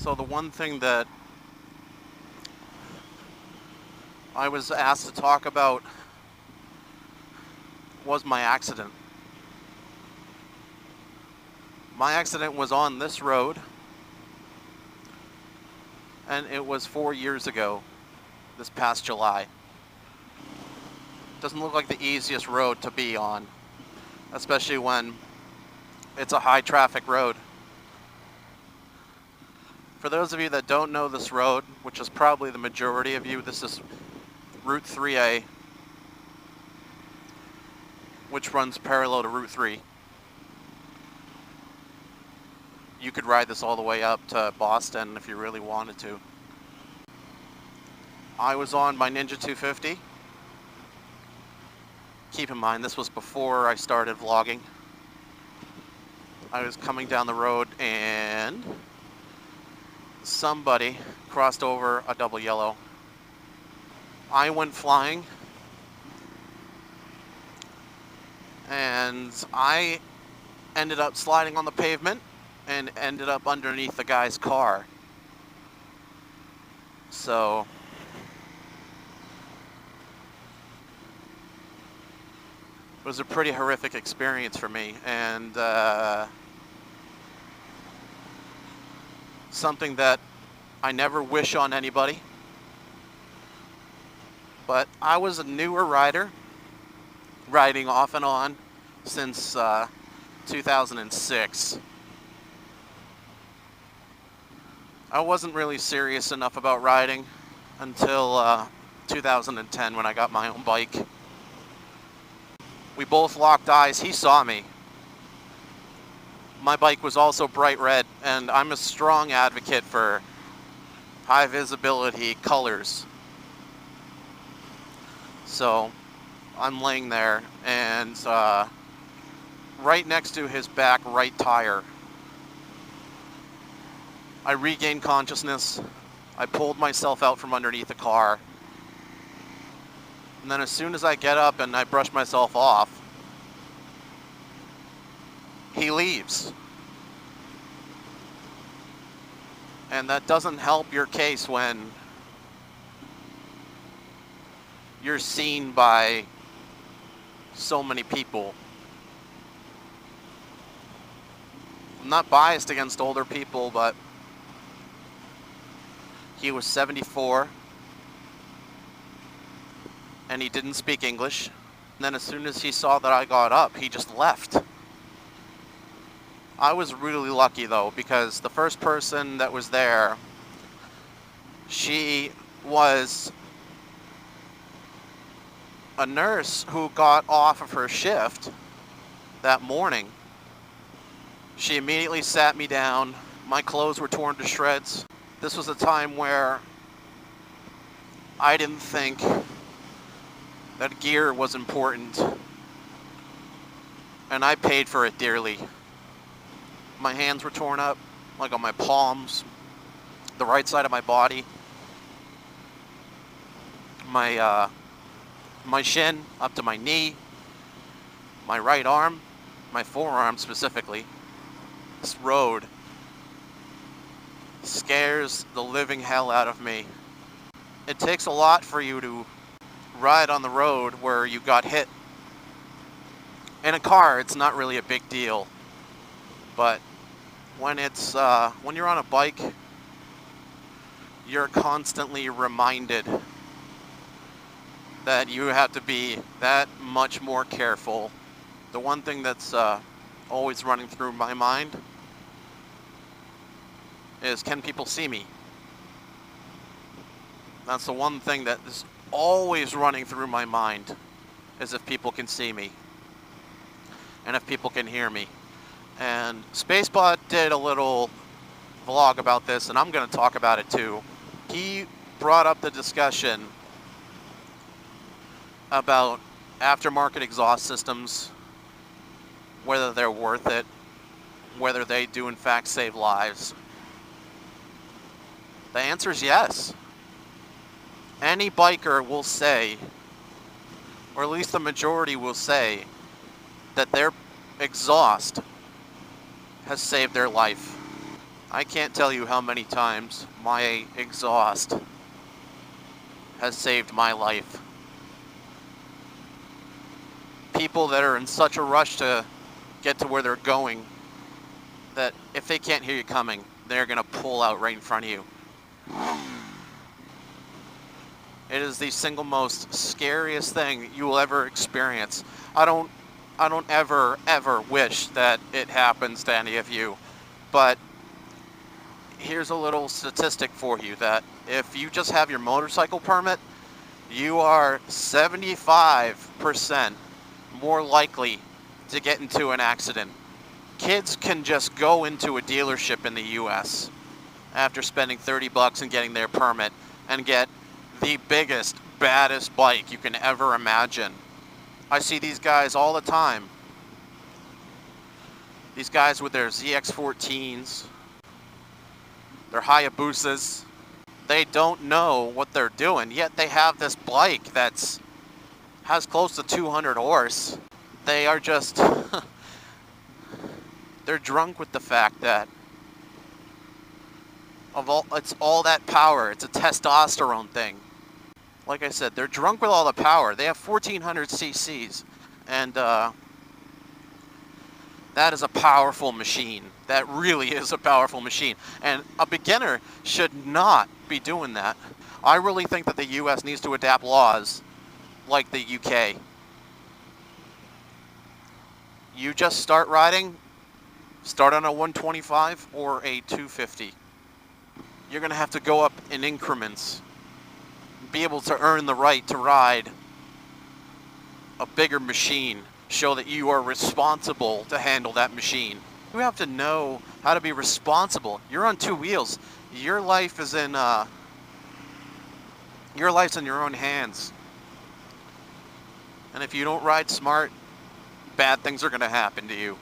So the one thing that I was asked to talk about was my accident. My accident was on this road, and it was 4 years ago, this past July. Doesn't look like the easiest road to be on, especially when it's a high traffic road. For those of you that don't know this road, which is probably the majority of you, this is Route 3A, which runs parallel to Route 3. You could ride this all the way up to Boston if you really wanted to. I was on my Ninja 250. Keep in mind, this was before I started vlogging. I was coming down the road and somebody crossed over a double yellow. I went flying and I ended up sliding on the pavement and ended up underneath the guy's car. So it was a pretty horrific experience for me, and something that I never wish on anybody. But I was a newer rider, riding off and on since 2006. I wasn't really serious enough about riding until 2010 when I got my own bike. We both locked eyes. He saw me. My bike was also bright red, and I'm a strong advocate for high visibility colors. So I'm laying there, and right next to his back right tire, I regained consciousness. I pulled myself out from underneath the car. And then as soon as I get up and I brush myself off, he leaves. And that doesn't help your case when you're seen by so many people. I'm not biased against older people, but he was 74. And he didn't speak English. And then as soon as he saw that I got up, he just left. I was really lucky though, because the first person that was there, she was a nurse who got off of her shift that morning. She immediately sat me down. My clothes were torn to shreds. This was a time where I didn't think that gear was important, and I paid for it dearly. My hands were torn up, like on my palms, the right side of my body, my shin up to my knee, my right arm, my forearm specifically. This road scares the living hell out of me. It takes a lot for you to ride on the road where you got hit. In a car, it's not really a big deal, but when it's when you're on a bike, you're constantly reminded that you have to be that much more careful. The one thing that's always running through my mind is, can people see me? That's the one thing that is always running through my mind, is if people can see me and if people can hear me. And Spacebot did a little vlog about this, and I'm going to talk about it too. He brought up the discussion about aftermarket exhaust systems, whether they're worth it, whether they do in fact save lives. The answer is yes. Any biker will say, or at least the majority will say, that their exhaust has saved their life. I can't tell you how many times my exhaust has saved my life. People that are in such a rush to get to where they're going that if they can't hear you coming, they're gonna pull out right in front of you. It is the single most scariest thing you will ever experience. I don't ever wish that it happens to any of you, but here's a little statistic for you that if you just have your motorcycle permit, you are 75% more likely to get into an accident. Kids can just go into a dealership in the US after spending $30 and getting their permit and get the biggest, baddest bike you can ever imagine. I see these guys all the time. These guys with their ZX14s, their Hayabusas. They don't know what they're doing, yet they have this bike that's has close to 200 horse. They are just they're drunk with the fact that it's all that power. It's a testosterone thing. Like I said, they're drunk with all the power. They have 1400 cc's, and that is a powerful machine. That really is a powerful machine, and a beginner should not be doing that. I really think that the US needs to adapt laws like the UK. You just start riding, start on a 125 or a 250. You're going to have to go up in increments, be able to earn the right to ride a bigger machine, show that you are responsible to handle that machine. You have to know how to be responsible. You're on two wheels. Your life is in your life's in your own hands. And if you don't ride smart, bad things are going to happen to you.